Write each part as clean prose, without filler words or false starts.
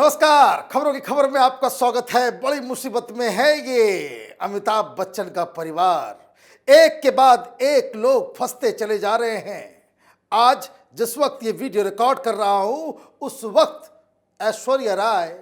नमस्कार। खबरों की खबर में आपका स्वागत है। बड़ी मुसीबत में है ये अमिताभ बच्चन का परिवार। एक के बाद एक लोग फंसते चले जा रहे हैं। आज जिस वक्त ये वीडियो रिकॉर्ड कर रहा हूं उस वक्त ऐश्वर्या राय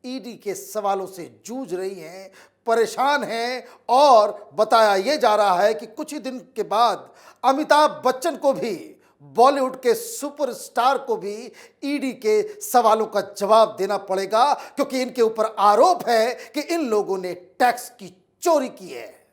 ईडी के सवालों से जूझ रही हैं, परेशान हैं और बताया यह जा रहा है कि कुछ ही दिन के बाद अमिताभ बच्चन को भी, बॉलीवुड के सुपरस्टार को भी ईडी के सवालों का जवाब देना पड़ेगा, क्योंकि इनके ऊपर आरोप है कि इन लोगों ने टैक्स की चोरी की है।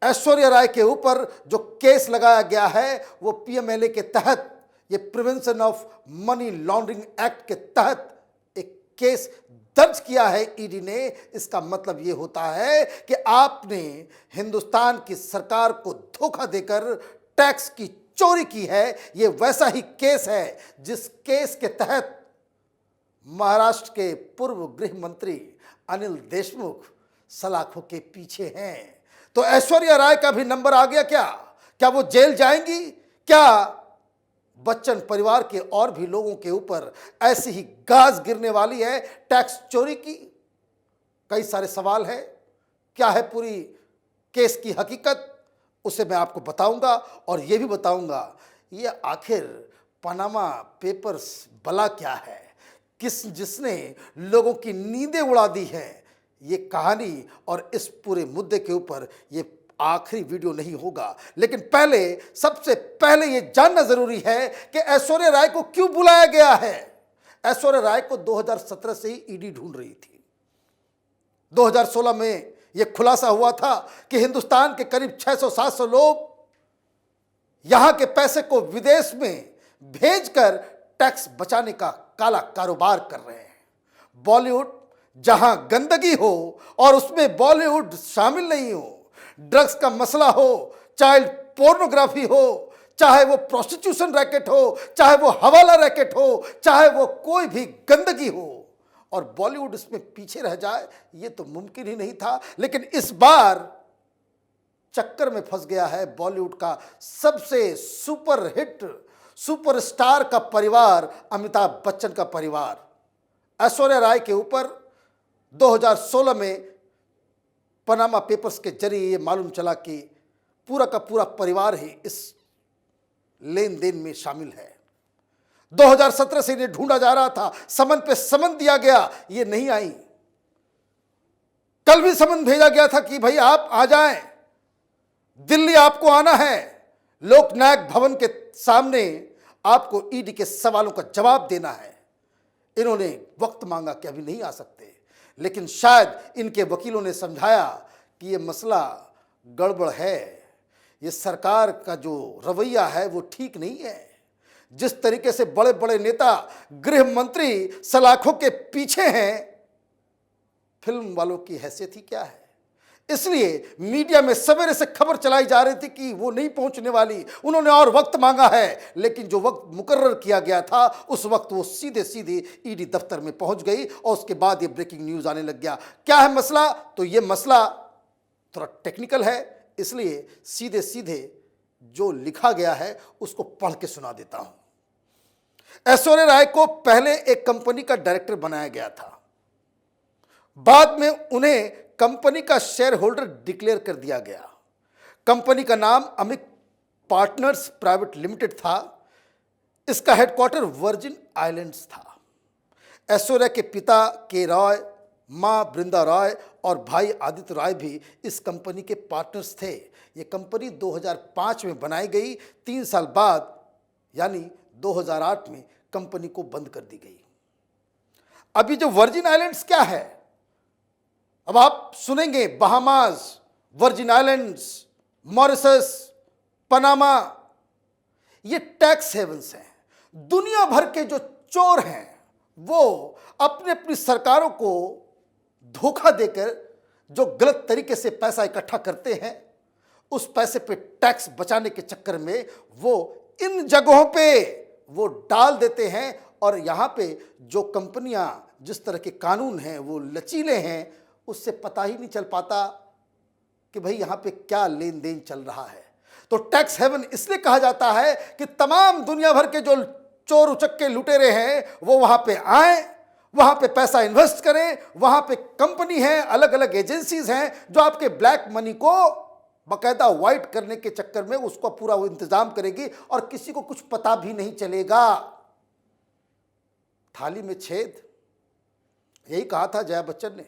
ऐश्वर्या राय के ऊपर जो केस लगाया गया है वो पीएमएलए के तहत, ये prevention of money laundering act के तहत एक केस दर्ज किया है ईडी ने। इसका मतलब ये होता है कि आपने हिंदुस्तान की सरकार को धोखा देकर टैक्स की चोरी की है। यह वैसा ही केस है जिस केस के तहत महाराष्ट्र के पूर्व गृह मंत्री अनिल देशमुख सलाखों के पीछे हैं। तो ऐश्वर्या राय का भी नंबर आ गया क्या? क्या वो जेल जाएंगी? क्या बच्चन परिवार के और भी लोगों के ऊपर ऐसी ही गाज गिरने वाली है टैक्स चोरी की? कई सारे सवाल हैं। क्या है पूरी केस की हकीकत, उसे मैं आपको बताऊंगा और यह भी बताऊंगा ये आखिर पनामा पेपर्स भला क्या है, जिसने लोगों की नींदें उड़ा दी हैं। ये कहानी और इस पूरे मुद्दे के ऊपर ये आखिरी वीडियो नहीं होगा, लेकिन सबसे पहले ये जानना जरूरी है कि ऐश्वर्या राय को क्यों बुलाया गया है। ऐश्वर्या राय को 2017 से ही ईडी ढूंढ रही थी। 2016 में यह खुलासा हुआ था कि हिंदुस्तान के करीब 600-700 लोग यहां के पैसे को विदेश में भेजकर टैक्स बचाने का काला कारोबार कर रहे हैं। बॉलीवुड जहां गंदगी हो और उसमें बॉलीवुड शामिल नहीं हो, ड्रग्स का मसला हो, चाइल्ड पोर्नोग्राफी हो, चाहे वो प्रोस्टिट्यूशन रैकेट हो, चाहे वो हवाला रैकेट हो, चाहे वो कोई भी गंदगी हो, और बॉलीवुड इसमें पीछे रह जाए, ये तो मुमकिन ही नहीं था। लेकिन इस बार चक्कर में फंस गया है बॉलीवुड का सबसे सुपरहिट सुपरस्टार का परिवार, अमिताभ बच्चन का परिवार। ऐश्वर्या राय के ऊपर 2016 में पनामा पेपर्स के जरिए ये मालूम चला कि पूरा का पूरा परिवार ही इस लेन देन में शामिल है। 2017 से इन्हें ढूंढा जा रहा था, समन पे समन दिया गया, ये नहीं आई। कल भी समन भेजा गया था कि भाई आप आ जाएं, दिल्ली आपको आना है, लोकनायक भवन के सामने आपको ईडी के सवालों का जवाब देना है। इन्होंने वक्त मांगा कि अभी नहीं आ सकते, लेकिन शायद इनके वकीलों ने समझाया कि यह मसला गड़बड़ है, ये सरकार का जो रवैया है वो ठीक नहीं है। जिस तरीके से बड़े बड़े नेता, गृह मंत्री सलाखों के पीछे हैं, फिल्म वालों की हैसियत ही क्या है। इसलिए मीडिया में सवेरे से खबर चलाई जा रही थी कि वो नहीं पहुंचने वाली, उन्होंने और वक्त मांगा है, लेकिन जो वक्त मुकर्रर किया गया था उस वक्त वो सीधे सीधे ईडी दफ्तर में पहुंच गई और उसके बाद ये ब्रेकिंग न्यूज आने लग गया। क्या है मसला? तो ये मसला थोड़ा टेक्निकल है, इसलिए सीधे सीधे जो लिखा गया है उसको पढ़ के सुना देता हूं। ऐश्वर्या राय को पहले एक कंपनी का डायरेक्टर बनाया गया था, बाद में उन्हें कंपनी का शेयर होल्डर डिक्लेयर कर दिया गया। कंपनी का नाम अमिक पार्टनर्स प्राइवेट लिमिटेड था। इसका हेडक्वार्टर वर्जिन आइलैंड्स था। ऐश्वर्या के पिता के रॉय, मां बृंदा रॉय और भाई आदित्य रॉय भी इस कंपनी के पार्टनर्स थे। यह कंपनी 2005 में बनाई गई। 3 साल बाद यानी 2008 में कंपनी को बंद कर दी गई। अभी जो वर्जिन आइलैंड्स क्या है, अब आप सुनेंगे Bahamas, virgin islands, Mauritius, Panama, ये टैक्स हेवंस हैं। दुनिया भर के जो चोर हैं वो अपनी अपनी सरकारों को धोखा देकर जो गलत तरीके से पैसा इकट्ठा करते हैं, उस पैसे पे टैक्स बचाने के चक्कर में वो इन जगहों पे वो डाल देते हैं। और यहां पे जो कंपनियां, जिस तरह के कानून हैं वो लचीले हैं, उससे पता ही नहीं चल पाता कि भाई यहां पे क्या लेन देन चल रहा है। तो टैक्स हेवन इसलिए कहा जाता है कि तमाम दुनिया भर के जो चोर उचक्के लुटेरे हैं वो वहां पे आए वहां पे पैसा इन्वेस्ट करें, वहां पे कंपनी है, अलग अलग एजेंसीज हैं जो आपके ब्लैक मनी को बकायदा व्हाइट करने के चक्कर में उसको पूरा वो इंतजाम करेगी और किसी को कुछ पता भी नहीं चलेगा। थाली में छेद, यही कहा था जया बच्चन ने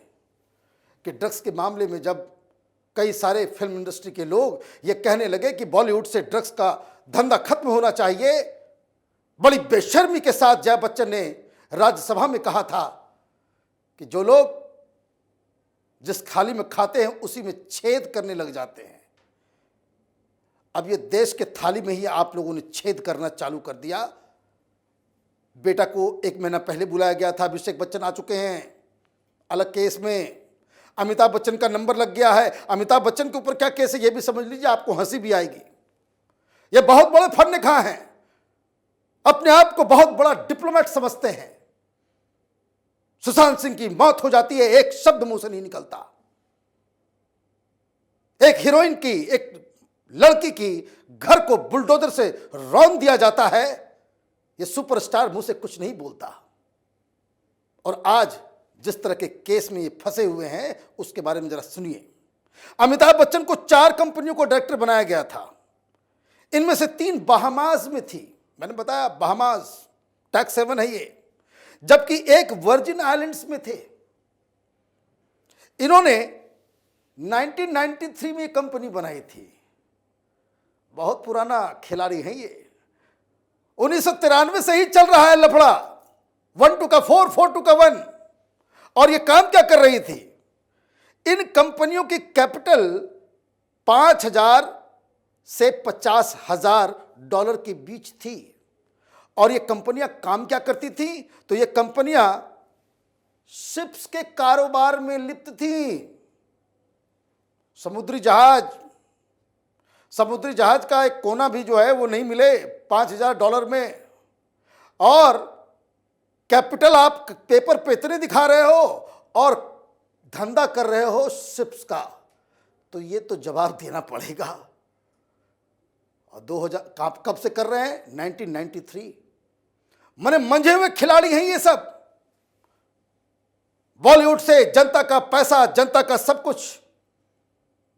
कि ड्रग्स के मामले में जब कई सारे फिल्म इंडस्ट्री के लोग ये कहने लगे कि बॉलीवुड से ड्रग्स का धंधा खत्म होना चाहिए, बड़ी बेशर्मी के साथ जया बच्चन ने राज्यसभा में कहा था कि जो लोग जिस थाली में खाते हैं उसी में छेद करने लग जाते हैं। अब ये देश के थाली में ही आप लोगों ने छेद करना चालू कर दिया। बेटा को 1 महीना पहले बुलाया गया था, अभिषेक बच्चन आ चुके हैं अलग केस में। अमिताभ बच्चन का नंबर लग गया है। अमिताभ बच्चन के ऊपर क्या केस है ये भी समझ लीजिए, आपको हंसी भी आएगी। ये बहुत बड़े फन्नेखा हैं, अपने आप को बहुत बड़ा डिप्लोमेट समझते हैं। सुशांत सिंह की मौत हो जाती है, एक शब्द मुंह से नहीं निकलता। एक हीरोइन की, एक लड़की की घर को बुलडोजर से रौंद दिया जाता है, ये सुपरस्टार मुंह से कुछ नहीं बोलता। और आज जिस तरह के केस में ये फंसे हुए हैं उसके बारे में जरा सुनिए। अमिताभ बच्चन को 4 कंपनियों को डायरेक्टर बनाया गया था। इनमें से 3 बहामास में थी। मैंने बताया बहामास टैक्स हेवन है ये, जबकि एक वर्जिन आइलैंड्स में थे। इन्होंने 1993 में कंपनी बनाई थी। बहुत पुराना खिलाड़ी है ये। 1993 से ही चल रहा है लफड़ा, 1 टू का 4, 4 टू का 1। और ये काम क्या कर रही थी? इन कंपनियों की कैपिटल 5,000 से $50,000 के बीच थी। और ये कंपनियां काम क्या करती थी? तो ये कंपनियां शिप्स के कारोबार में लिप्त थी। समुद्री जहाज का एक कोना भी जो है वो नहीं मिले $5,000 में। और कैपिटल आप पेपर पे इतने दिखा रहे हो और धंधा कर रहे हो शिप्स का, तो ये तो जवाब देना पड़ेगा। और 2000 कब से कर रहे हैं? 1993। माने मंझे हुए खिलाड़ी हैं ये सब। बॉलीवुड से जनता का पैसा, जनता का सब कुछ,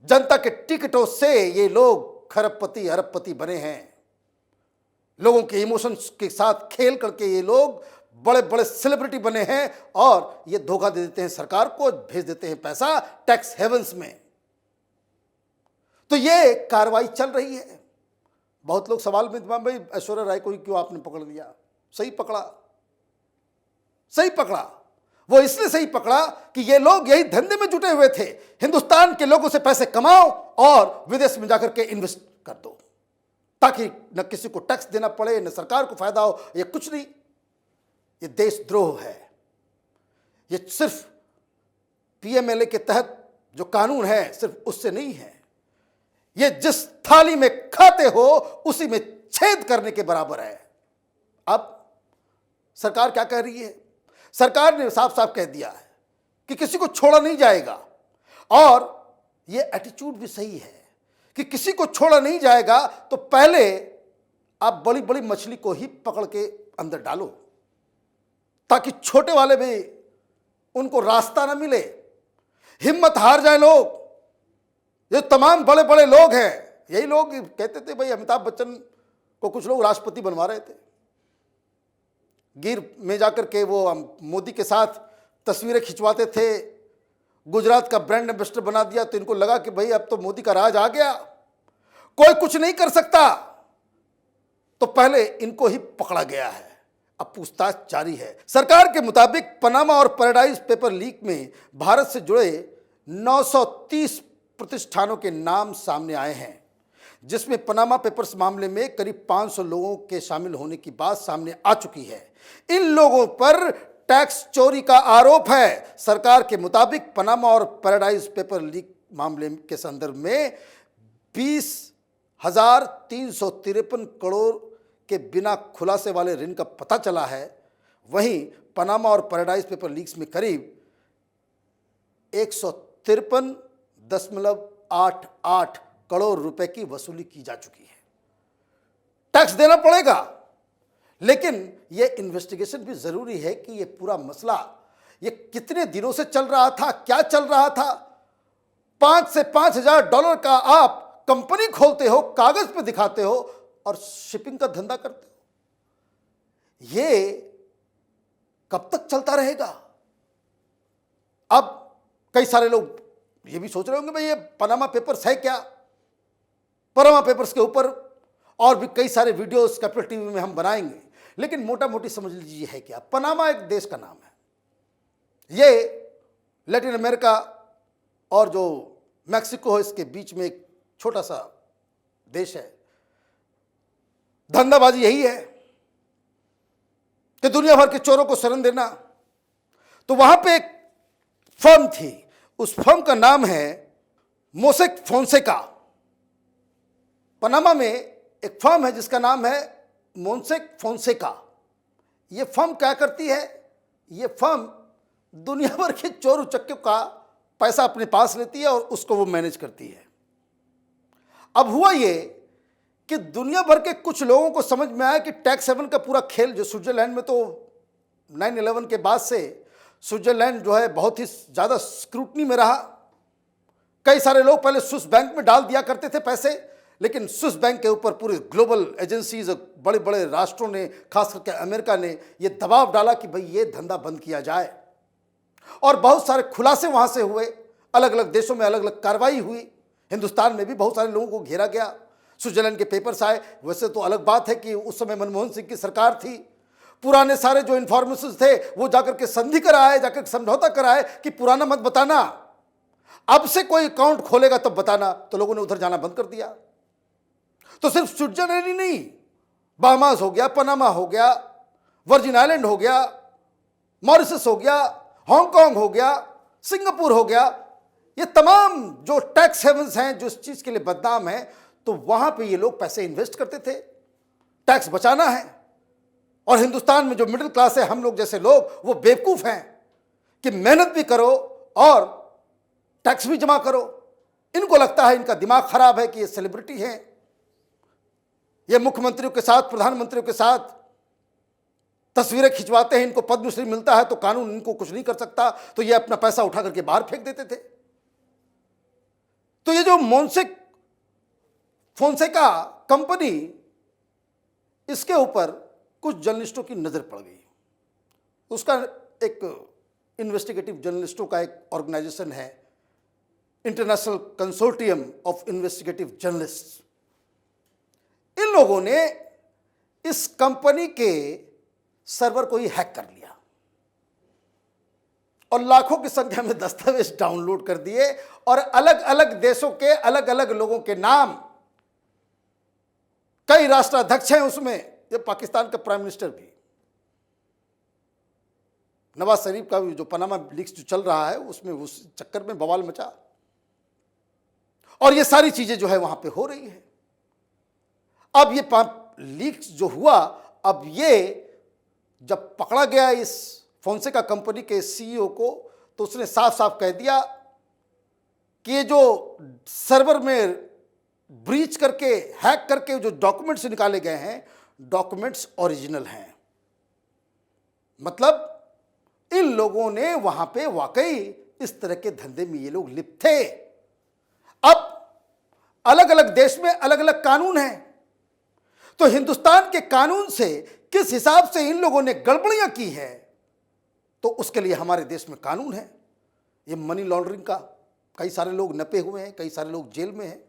जनता के टिकटों से ये लोग खरबपति अरबपति बने हैं। लोगों के इमोशंस के साथ खेल करके ये लोग बड़े बड़े सेलिब्रिटी बने हैं और ये धोखा दे देते हैं सरकार को, भेज देते हैं पैसा टैक्स हेवंस में। तो ये कार्रवाई चल रही है। बहुत लोग सवाल में, भाई ऐश्वर्या राय को क्यों आपने पकड़ लिया? सही पकड़ा। वो इसलिए सही पकड़ा कि ये लोग यही धंधे में जुटे हुए थे। हिंदुस्तान के लोगों से पैसे कमाओ और विदेश में जाकर के इन्वेस्ट कर दो, ताकि न किसी को टैक्स देना पड़े, न सरकार को फायदा हो। ये कुछ नहीं, ये देशद्रोह है। ये सिर्फ पीएमएलए के तहत जो कानून है सिर्फ उससे नहीं है, ये जिस थाली में खाते हो उसी में छेद करने के बराबर है। अब सरकार क्या कह रही है? सरकार ने साफ साफ कह दिया है कि किसी को छोड़ा नहीं जाएगा। और ये एटीट्यूड भी सही है कि किसी को छोड़ा नहीं जाएगा। तो पहले आप बड़ी बड़ी मछली को ही पकड़ के अंदर डालो, ताकि छोटे वाले भी उनको रास्ता ना मिले, हिम्मत हार जाए लोग। ये तमाम बड़े बड़े लोग हैं, यही लोग कहते थे भाई अमिताभ बच्चन को कुछ लोग राष्ट्रपति बनवा रहे थे। गिर में जाकर के वो मोदी के साथ तस्वीरें खिंचवाते थे, गुजरात का ब्रांड एम्बेसडर बना दिया। तो इनको लगा कि भाई अब तो मोदी का राज आ गया, कोई कुछ नहीं कर सकता। तो पहले इनको ही पकड़ा गया है, अब पूछताछ जारी है। सरकार के मुताबिक पनामा और पैराडाइज पेपर लीक में भारत से जुड़े 930 प्रतिष्ठानों के नाम सामने आए हैं, जिसमें पनामा पेपर्स मामले में करीब 500 लोगों के शामिल होने की बात सामने आ चुकी है। इन लोगों पर टैक्स चोरी का आरोप है। सरकार के मुताबिक पनामा और पैराडाइज पेपर लीक मामले के संदर्भ में 20,353 करोड़ के बिना खुलासे वाले ऋण का पता चला है। वहीं पनामा और पैराडाइज पेपर लीक्स में करीब 153.88 करोड़ रुपए की वसूली की जा चुकी है। टैक्स देना पड़ेगा, लेकिन यह इन्वेस्टिगेशन भी जरूरी है कि यह पूरा मसला ये कितने दिनों से चल रहा था, क्या चल रहा था? 5 से 5,000 डॉलर का आप कंपनी खोलते हो, कागज पे दिखाते हो और शिपिंग का धंधा करते हो। ये कब तक चलता रहेगा? अब कई सारे लोग ये भी सोच रहे होंगे भाई ये पनामा पेपर्स है क्या? पनामा पेपर्स के ऊपर और भी कई सारे वीडियोस कैपिटल टीवी में हम बनाएंगे, लेकिन मोटा मोटी समझ लीजिए है क्या। पनामा एक देश का नाम है। ये लैटिन अमेरिका और जो मैक्सिको है इसके बीच में एक छोटा सा देश है। धंधाबाजी यही है कि दुनिया भर के चोरों को शरण देना। तो वहां पे एक फर्म थी, उस फर्म का नाम है मोसेक फोंसेका। पनामा में एक फर्म है जिसका नाम है मोसेक फोंसेका। यह फर्म क्या करती है? यह फर्म दुनिया भर के चोर उचक्कों का पैसा अपने पास लेती है और उसको वो मैनेज करती है। अब हुआ ये कि दुनिया भर के कुछ लोगों को समझ में आया कि टैक्स हेवन का पूरा खेल जो स्विट्जरलैंड में, तो 9/11 के बाद से स्विट्जरलैंड जो है बहुत ही ज़्यादा स्क्रूटनी में रहा। कई सारे लोग पहले स्विस बैंक में डाल दिया करते थे पैसे, लेकिन स्विस बैंक के ऊपर पूरे ग्लोबल एजेंसीज, बड़े बड़े राष्ट्रों ने, खास करके अमेरिका ने ये दबाव डाला कि भाई ये धंधा बंद किया जाए। और बहुत सारे खुलासे वहाँ से हुए, अलग अलग देशों में अलग अलग कार्रवाई हुई। हिंदुस्तान में भी बहुत सारे लोगों को घेरा गया, स्विट्जरलैंड के पेपर्स आए। वैसे तो अलग बात है कि उस समय मनमोहन सिंह की सरकार थी, पुराने सारे जो इन्फॉर्मेशन थे वो जाकर के संधि कराए, जाकर समझौता कराए कि पुराना मत बताना, अब से कोई अकाउंट खोलेगा तब बताना। तो लोगों ने उधर जाना बंद कर दिया। तो सिर्फ स्विट्जरलैंड ही नहीं, बाहमास हो गया, पनामा हो गया, वर्जिन आइलैंड हो गया, मॉरिशस हो गया, हांगकांग हो गया, सिंगापुर हो गया, ये तमाम जो टैक्स हेवंस हैं जो इस चीज के लिए बदनाम हैं, तो वहां पे ये लोग पैसे इन्वेस्ट करते थे। टैक्स बचाना है। और हिंदुस्तान में जो मिडिल क्लास है, हम लोग जैसे लोग, वो बेवकूफ हैं कि मेहनत भी करो और टैक्स भी जमा करो। इनको लगता है, इनका दिमाग खराब है कि ये सेलिब्रिटी हैं, ये मुख्यमंत्रियों के साथ, प्रधानमंत्रियों के साथ तस्वीरें खिंचवाते हैं, इनको पद्मश्री मिलता है तो कानून इनको कुछ नहीं कर सकता, तो ये अपना पैसा उठा करके बाहर फेंक देते थे। तो ये जो मोसेक फोंसेका कंपनी, इसके ऊपर कुछ जर्नलिस्टों की नजर पड़ गई। उसका एक इन्वेस्टिगेटिव जर्नलिस्टों का एक ऑर्गेनाइजेशन है, international consortium of investigative journalist. इन लोगों ने इस कंपनी के सर्वर को ही हैक कर लिया और लाखों की संख्या में दस्तावेज डाउनलोड कर दिए और अलग अलग देशों के अलग अलग लोगों के नाम, कई राष्ट्राध्यक्ष हैं उसमें, ये पाकिस्तान का प्राइम मिनिस्टर भी, नवाज शरीफ का भी जो पनामा लीक्स जो चल रहा है उसमें, उस चक्कर में बवाल मचा। और ये सारी चीजें जो है वहां पे हो रही है। अब ये लीक्स जो हुआ, अब ये जब पकड़ा गया इस फोंसेका कंपनी के सीईओ को, तो उसने साफ साफ कह दिया कि ये जो सर्वर में ब्रीच करके, हैक करके जो डॉक्यूमेंट्स निकाले गए हैं, डॉक्यूमेंट्स ओरिजिनल हैं। मतलब इन लोगों ने वहां पे वाकई इस तरह के धंधे में ये लोग लिप्त थे। अब अलग अलग देश में अलग अलग कानून हैं, तो हिंदुस्तान के कानून से किस हिसाब से इन लोगों ने गड़बड़ियां की है, तो उसके लिए हमारे देश में कानून है। ये मनी लॉन्ड्रिंग का कई सारे लोग नपे हुए हैं, कई सारे लोग जेल में हैं।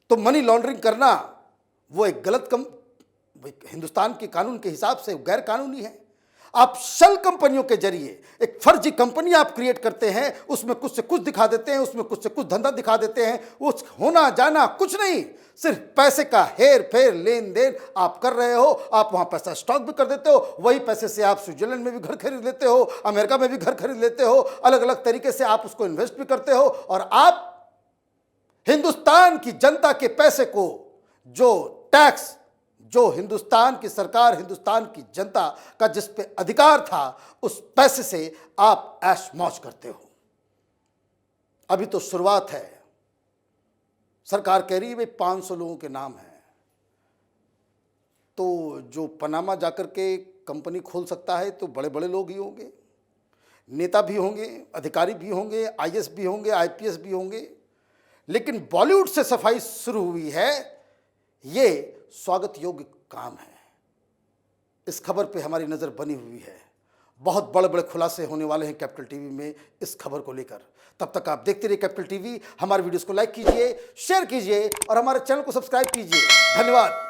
तो मनी लॉन्ड्रिंग करना वो एक गलत हिंदुस्तान के कानून के हिसाब से गैर कानूनी है। आप शेल कंपनियों के जरिए एक फर्जी कंपनी आप क्रिएट करते हैं, उसमें कुछ से कुछ दिखा देते हैं, उसमें कुछ से कुछ धंधा दिखा देते हैं, उस होना जाना कुछ नहीं, सिर्फ पैसे का हेर फेर, लेन देन आप कर रहे हो। आप वहां पैसा स्टॉक भी कर देते हो, वही पैसे से आप स्विट्जरलैंड में भी घर खरीद लेते हो, अमेरिका में भी घर खरीद लेते हो, अलग अलग तरीके से आप उसको इन्वेस्ट भी करते हो। और आप हिंदुस्तान की जनता के पैसे को, जो टैक्स, जो हिंदुस्तान की सरकार, हिंदुस्तान की जनता का जिस पे अधिकार था, उस पैसे से आप ऐश मौज करते हो। अभी तो शुरुआत है। सरकार कह रही है भाई 500 लोगों के नाम हैं, तो जो पनामा जाकर के कंपनी खोल सकता है तो बड़े बड़े लोग ही होंगे। नेता भी होंगे, अधिकारी भी होंगे, आईएएस भी होंगे, आईपीएस भी होंगे, लेकिन बॉलीवुड से सफाई शुरू हुई है, ये स्वागत योग्य काम है। इस खबर पे हमारी नज़र बनी हुई है। बहुत बड़े बड़े खुलासे होने वाले हैं कैपिटल टीवी में इस खबर को लेकर। तब तक आप देखते रहिए कैपिटल टीवी। हमारे वीडियोस को लाइक कीजिए, शेयर कीजिए और हमारे चैनल को सब्सक्राइब कीजिए। धन्यवाद।